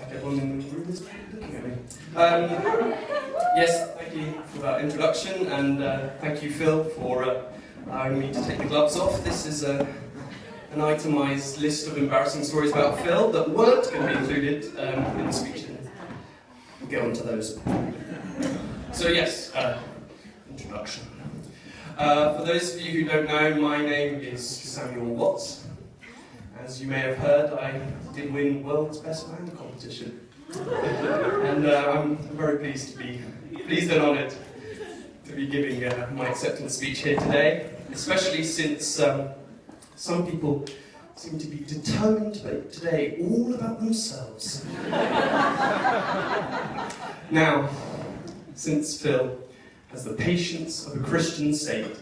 Everyone in the room is looking at me. Yes, thank you for that introduction, and thank you, Phil, for allowing me to take the gloves off. This is an itemised list of embarrassing stories about Phil that weren't going to be included in the speech, and we'll get on to those. So yes, introduction. For those of you who don't know, my name is Samuel Watts. As you may have heard, I did win World's Best Man competition. And I'm very pleased and honoured to be giving my acceptance speech here today, especially since some people seem to be determined to make today all about themselves. Now, since Phil has the patience of a Christian saint,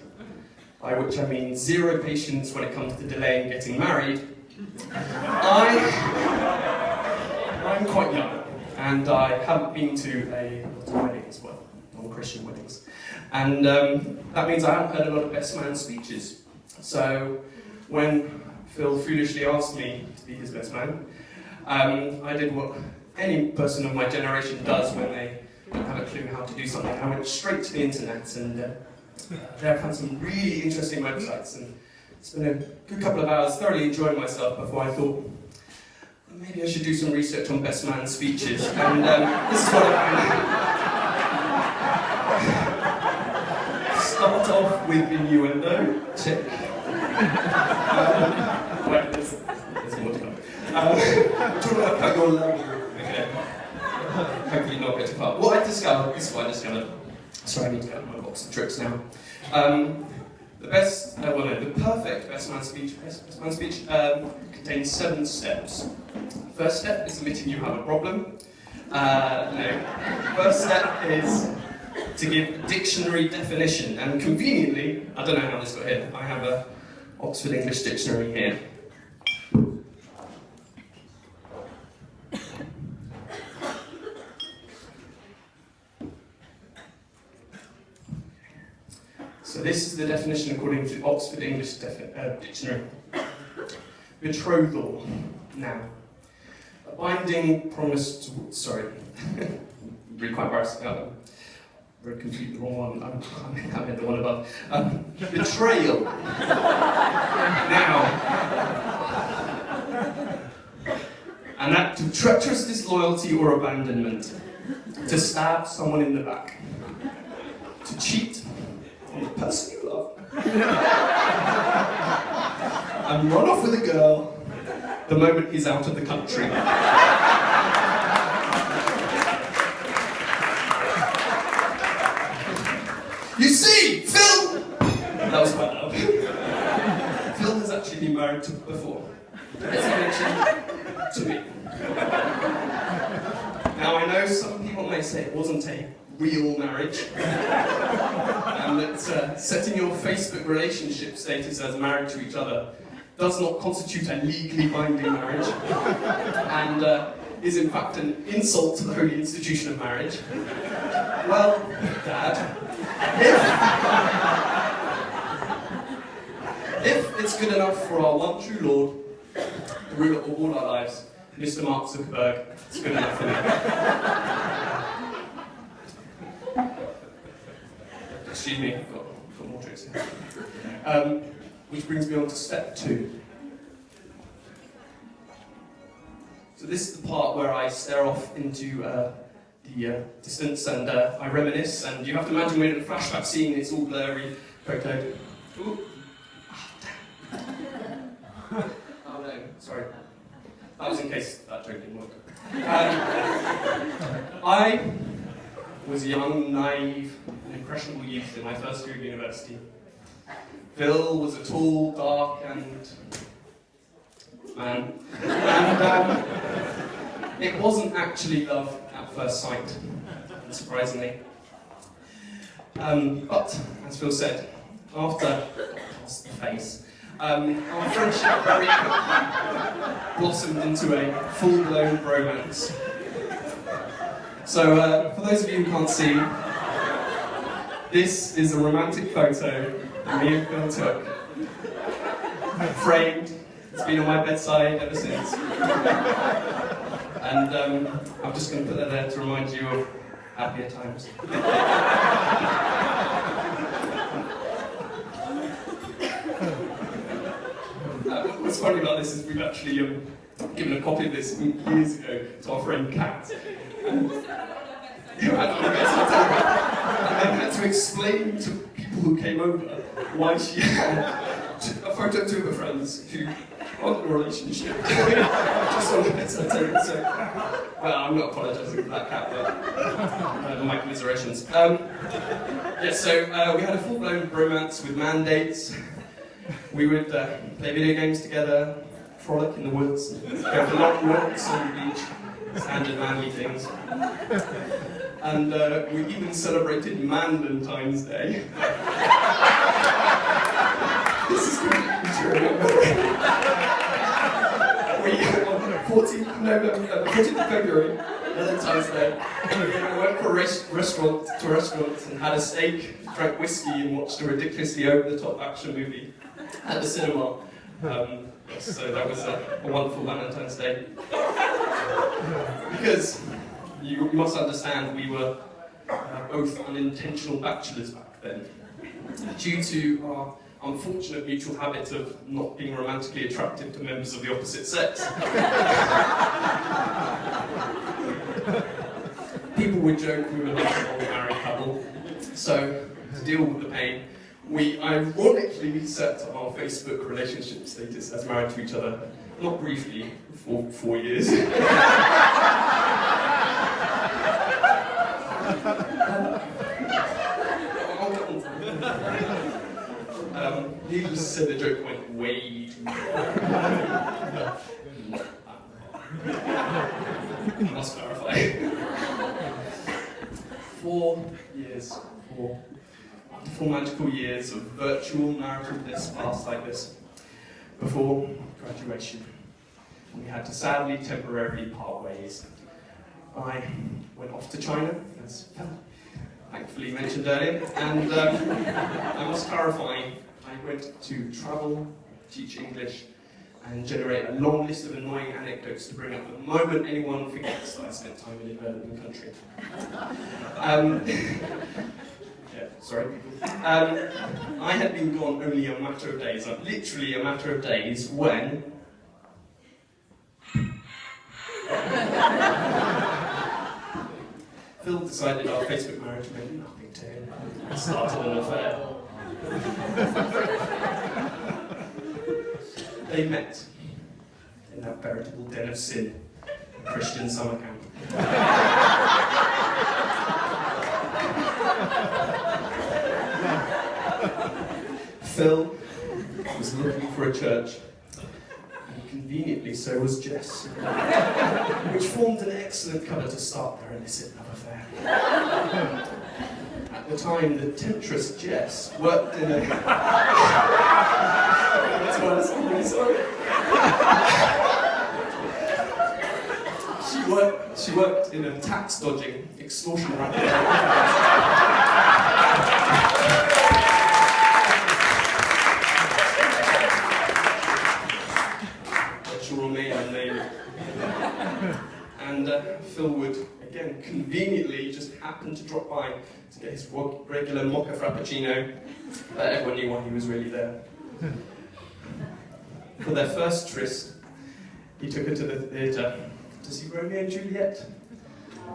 by which I mean zero patience when it comes to delaying getting married, I'm quite young, and I haven't been to a lot of weddings, well, non-Christian weddings, and that means I haven't heard a lot of best man speeches. So when Phil foolishly asked me to be his best man, I did what any person of my generation does when they don't have a clue how to do something. I went straight to the internet, and there I found some really interesting websites, and spent a good couple of hours thoroughly enjoying myself before I thought, maybe I should do some research on best man speeches, and this is what I found. Start off with innuendo, check. Wait, there's more to come. Talk about how your level. Okay. Hopefully not get too far. What I discovered, this is what I discovered. Sorry, I need to go to my box of tricks now. The perfect best man speech contains 7 steps. First step is admitting you have a problem. First step is to give a dictionary definition, and conveniently, I don't know how this got here, I have an Oxford English Dictionary here. So this is the definition according to Oxford English Dictionary. Betrothal. Now, a binding promise to... Sorry. Really quite embarrassing. I'm very confused, the wrong one. I meant the one above. Betrayal. Now, an act of treacherous disloyalty or abandonment. To stab someone in the back. To cheat on the person you love, and run off with a girl the moment he's out of the country. You see, Phil! That was quite loud. Phil has actually been married before, as he mentioned to me. Now, I know some people may say it wasn't a real marriage, and that setting your Facebook relationship status as married to each other does not constitute a legally binding marriage, and is in fact an insult to the holy institution of marriage. Well, Dad, if it's good enough for our one true Lord, the ruler of all our lives, Mr. Mark Zuckerberg, it's good enough for me. Excuse me, I've got more tricks here. Which brings me on to step 2. So this is the part where I stare off into the distance and I reminisce, and you have to imagine we're in a flashback scene, it's all blurry, photo. Ooh. Oh no, sorry. That was in case that joke didn't work. I was a young, naive, and impressionable youth in my first year of university. Phil was a tall, dark, and man. And it wasn't actually love at first sight, surprisingly. But, as Phil said, after the face, our friendship very quickly blossomed into a full-blown bromance. So, for those of you who can't see, this is a romantic photo that me and Phil took, framed It's been on my bedside ever since. And I'm just going to put that there to remind you of happier times. What's funny about this is we've actually given a copy of this years ago to our friend Kat. And then had to explain to people who came over why she had a photo of two of her friends who aren't in a relationship. Just on the bedside table. So, well, I'm not apologising for that, Kat, but my commiserations. So we had a full-blown bromance with mandates. We would play video games together, frolic in the woods, go for long walks on the beach, standard manly things. And we even celebrated Valentine's Day. This is completely true. On 14th of February, Valentine's Day, we went for restaurant and had a steak, drank whiskey, and watched a ridiculously over-the-top action movie at the cinema. So that was a wonderful Valentine's Day. Because you must understand, we were both unintentional bachelors back then. Due to our unfortunate mutual habit of not being romantically attractive to members of the opposite sex. People would joke we were like an old married couple. So, to deal with the pain, we ironically set our Facebook relationship status as married to each other, not briefly, for 4 years. Needless to say, the joke went way too far. I must clarify. 4 years, 4 wonderful, magical years of virtual marital bliss passed like this before graduation. We had to sadly temporarily part ways. I went off to China, as thankfully mentioned earlier, and I must clarify, I went to travel, teach English, and generate a long list of annoying anecdotes to bring up the moment anyone forgets that I spent time in a developing country. I had been gone only a matter of days, literally a matter of days, when Phil decided our Facebook marriage meant nothing to him and started an affair. They met in that veritable den of sin, a Christian summer camp. Phil was looking for a church, and conveniently so was Jess, which formed an excellent cover to start their illicit love affair. At the time, the temptress Jess worked in a... I'm really sorry. She worked in a tax-dodging, extortion racket. Which will remain unnamed. And Phil would, again, conveniently just happen to drop by to get his regular mocha frappuccino, but everyone knew why he was really there. For their first tryst, he took her to the theatre to see Romeo and Juliet.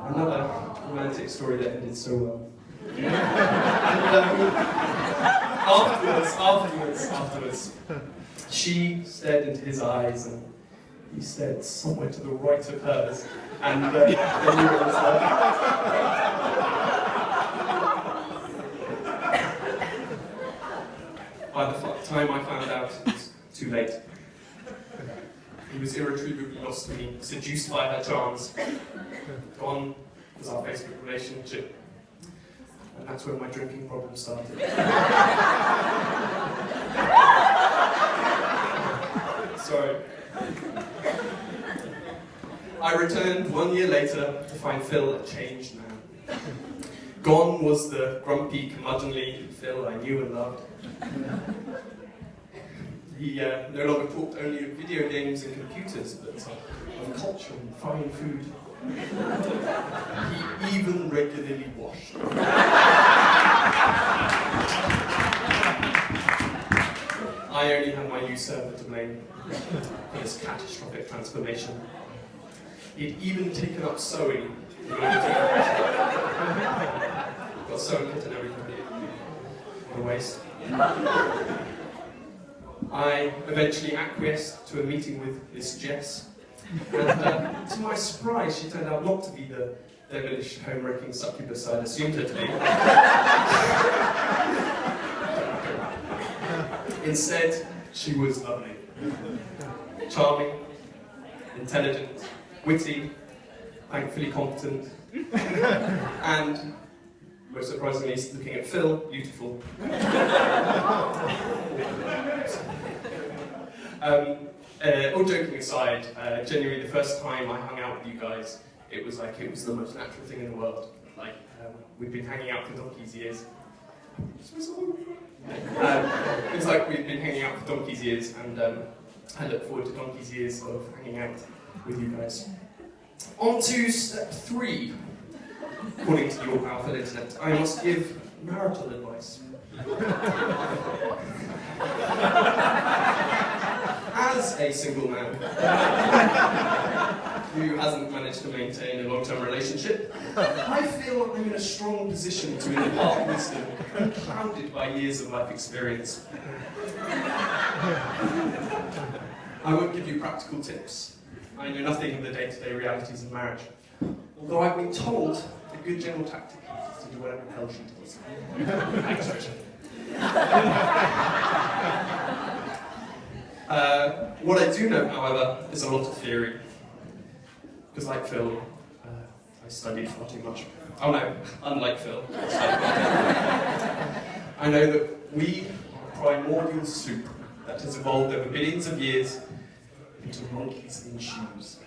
Another romantic story that ended so well. And afterwards, she stared into his eyes and he stared somewhere to the right of hers. And then he realised that. By the time I found out, it was too late. He was irretrievably lost to me, seduced by her charms. Gone was our Facebook relationship. And that's when my drinking problem started. Sorry. I returned 1 year later to find Phil a changed man. Gone was the grumpy, curmudgeonly Phil I knew and loved. He no longer talked only of video games and computers, but of culture and fine food. He even regularly washed. I only have my new server to blame for this catastrophic transformation. He'd even taken up sewing. Got a sewing kit and everything. What a waste. I eventually acquiesced to a meeting with this Jess, and to my surprise, she turned out not to be the devilish, home-wrecking succubus I'd assumed her to be. Instead, she was lovely, charming, intelligent, witty, thankfully competent, and, most surprisingly, looking at Phil, beautiful. All joking aside, genuinely the first time I hung out with you guys, it was the most natural thing in the world. We've been hanging out for donkey's years. It's like we've been hanging out for donkey's years, and I look forward to donkey's years of hanging out with you guys. On to step 3. According to your powerful internet, I must give marital advice. As a single man who hasn't managed to maintain a long-term relationship, I feel I'm in a strong position to impart wisdom clouded by years of life experience. I won't give you practical tips. I know nothing of the day-to-day realities of marriage. Although I've been told a good general tactic is to do whatever the hell she does. Thanks, Richard. What I do know, however, is a lot of theory. Because like Phil, I studied far too much. Oh no, unlike Phil, I know that we are a primordial soup that has evolved over billions of years into monkeys in shoes.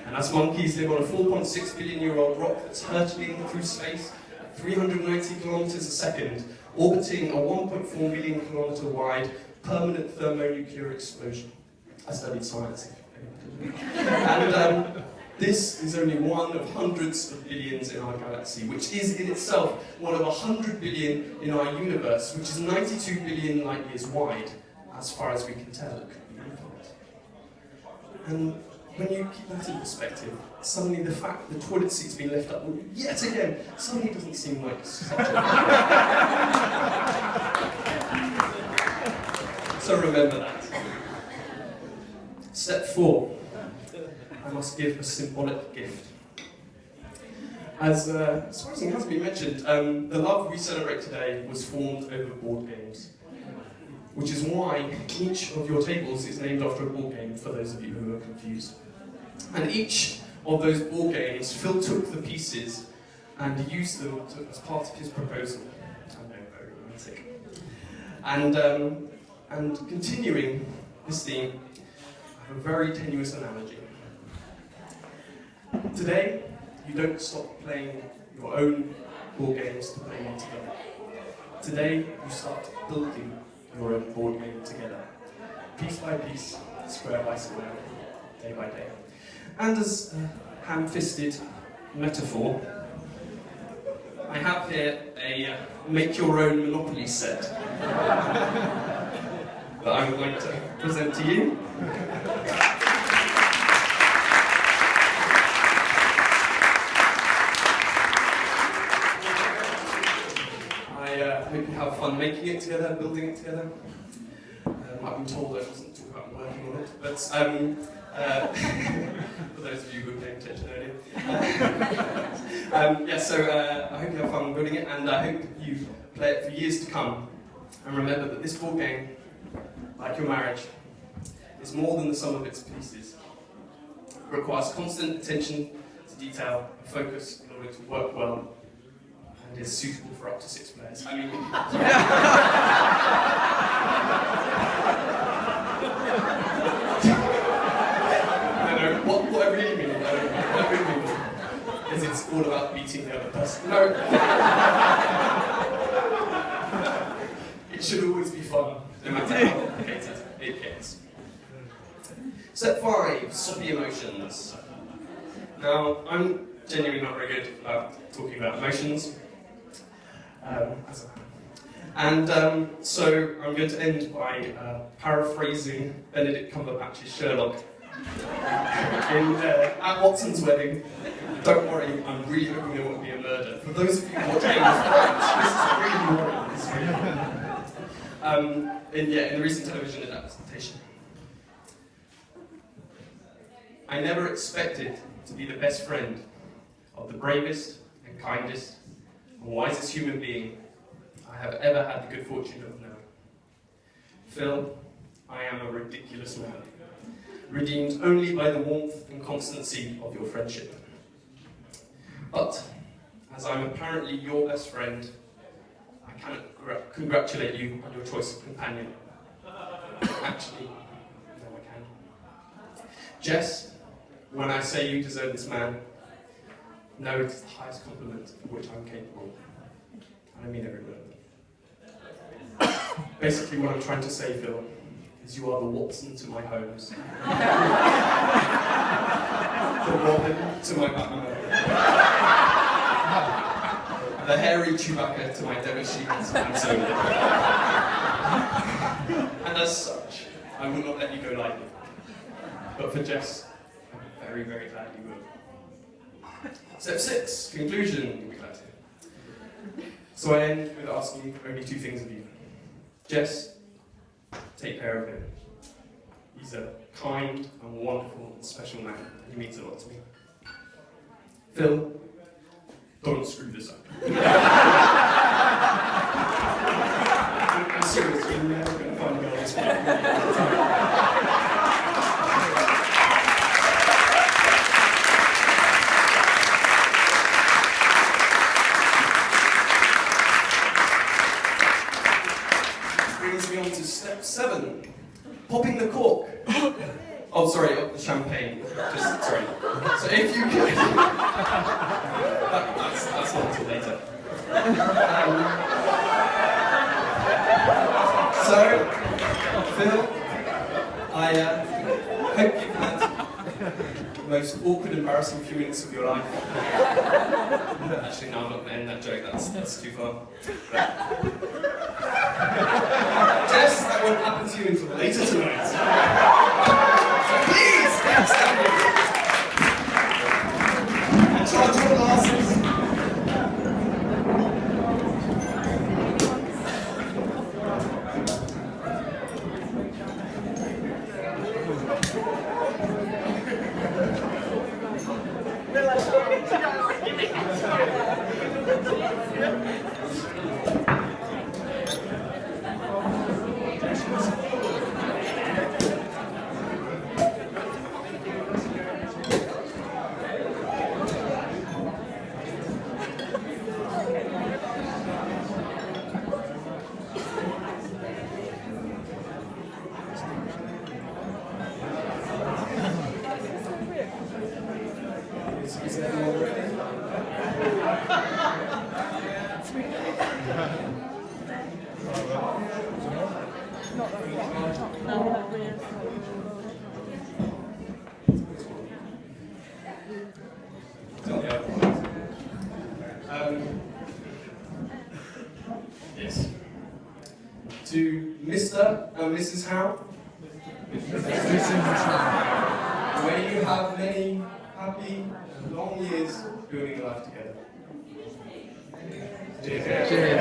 And as monkeys live on a 4.6 billion-year-old rock that's hurtling through space at 390 kilometers a second, orbiting a 1.4 million kilometer wide permanent thermonuclear explosion. I studied science. And this is only one of hundreds of billions in our galaxy, which is in itself one of 100 billion in our universe, which is 92 billion light years wide, as far as we can tell. It could be infinite. And when you keep that in perspective, suddenly the fact that the toilet seat's been left up yet again suddenly doesn't seem like such a... So remember that. Step 4. I must give a symbolic gift. As surprisingly hasn't been mentioned, the love we celebrate today was formed over board games, which is why each of your tables is named after a board game, for those of you who are confused. And each of those board games, Phil took the pieces and used them as part of his proposal. I know, very romantic. And continuing this theme, I have a very tenuous analogy. Today, you don't stop playing your own board games to play one together. Today, you start building your own board game together, piece by piece, square by square, day by day. And as a ham-fisted metaphor, I have here a make-your-own Monopoly set that I'm going to present to you. I hope you have fun making it together, building it together. I've been told I wasn't talking about working on it, but for those of you who were paying attention earlier. I hope you have fun building it, and I hope you play it for years to come. And remember that this board game, like your marriage, is more than the sum of its pieces. It requires constant attention to detail and focus in order to work well, and is suitable for up to 6 players. I mean, what I really mean, is it's all about beating the other person. No. It should always be fun, no matter how complicated Step 5, soppy emotions. Now, I'm genuinely not very good about talking about emotions. So I'm going to end by paraphrasing Benedict Cumberbatch's Sherlock at Watson's wedding. Don't worry, I'm really hoping there won't be a murder. For those of you who watch Game of Thrones, this is really boring. In the recent television adaptation. I never expected to be the best friend of the bravest and kindest and wisest human being I have ever had the good fortune of knowing. Phil, I am a ridiculous man, redeemed only by the warmth and constancy of your friendship. But, as I'm apparently your best friend, I cannot congratulate you on your choice of companion. Actually, no, I can. Jess, when I say you deserve this man, know it is the highest compliment of which I'm capable. And I mean every word of it. Basically, what I'm trying to say, Phil, is you are the Watson to my Holmes, the Robin to my Batman, the hairy Chewbacca to my Devonshire and so on. And as such, I will not let you go lightly. But for Jess, I'm very, very glad you will. Step 6, conclusion, you'll be glad to hear. So I end with asking only 2 things of you. Jess, take care of him. He's a kind and wonderful and special man, and he means a lot to me. Phil, don't screw this up. I'm serious, you're never going to find a girl this way. Step 7, popping the cork. Oh, sorry, the champagne. Sorry. So if you could... that's not until later. So, Phil, I hope you've had the most awkward, embarrassing few minutes of your life. Actually, no, I'm not going to end that joke, that's too far. Jess, that won't happen to you until later tonight. So please, stay standing. And charge your glasses. Is everyone ready? Yes. To Mr. and Mrs. Howe. May you have many happy, long years building a life together. Cheers. Cheers.